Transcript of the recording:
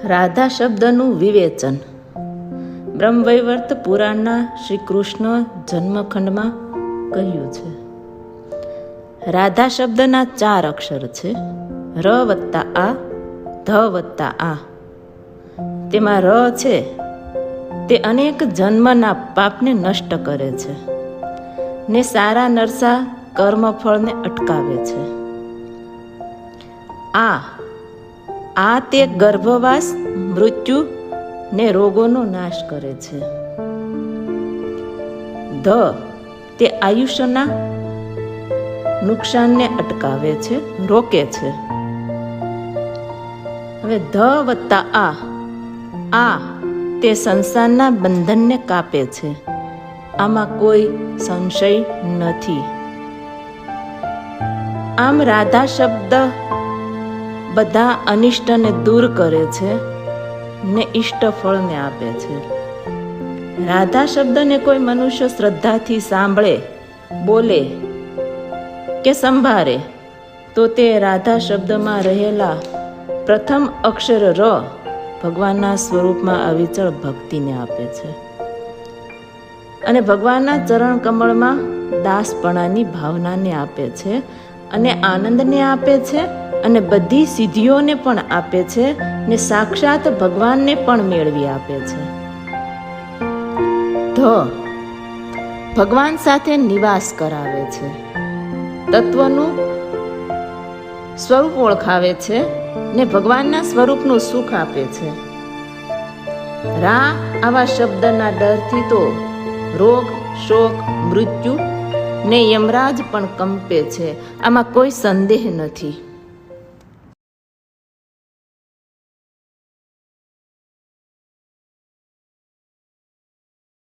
રાધા શબ્દનું વિવેચન. બ્રહ્મવૈવર્ત પુરાણના શ્રી કૃષ્ણ જન્મખંડમાં કહ્યું છે. રાધા શબ્દના 4 અક્ષર છે. ર વત્તા આ, ધ વત્તા આ. તેમાં ર છે તે અનેક જન્મના પાપને નષ્ટ કરે છે ને સારા નરસા કર્મફળને અટકાવે છે. આ તે ગર્ભવાસ, મૃત્યુ ને રોગોનો નાશ કરે છે. ધ તે આયુષ્યના નુકસાનને અટકાવે છે, રોકે છે. હવે ધ વત્તા આ તે સંસારના બંધનને કાપે છે. આમાં કોઈ સંશય નથી. આમ રાધા શબ્દ બધા અનિષ્ટને દૂર કરે છે ને ઈષ્ટ ફળને આપે છે. રાધા શબ્દને કોઈ મનુષ્ય શ્રદ્ધાથી સાંભળે, બોલે કે સંભાળે તો તે રાધા શબ્દમાં રહેલા પ્રથમ અક્ષર ર ભગવાનના સ્વરૂપમાં અવિચળ ભક્તિને આપે છે અને ભગવાનના ચરણ કમળમાં દાસપણાની ભાવનાને આપે છે અને આનંદને આપે છે અને બધી સિદ્ધિઓને પણ આપે છે ને સાક્ષાત ભગવાનને પણ મેળવી આપે છે. ધ ભગવાન સાથે નિવાસ કરાવે છે, તત્વનું સ્વરૂપ ઓળખાવે છે ને ભગવાનના સ્વરૂપનું સુખ આપે છે. રા આવા શબ્દના ડરથી તો રોગ, શોક, મૃત્યુ ને યમરાજ પણ કંપે છે. આમાં કોઈ સંદેહ નથી.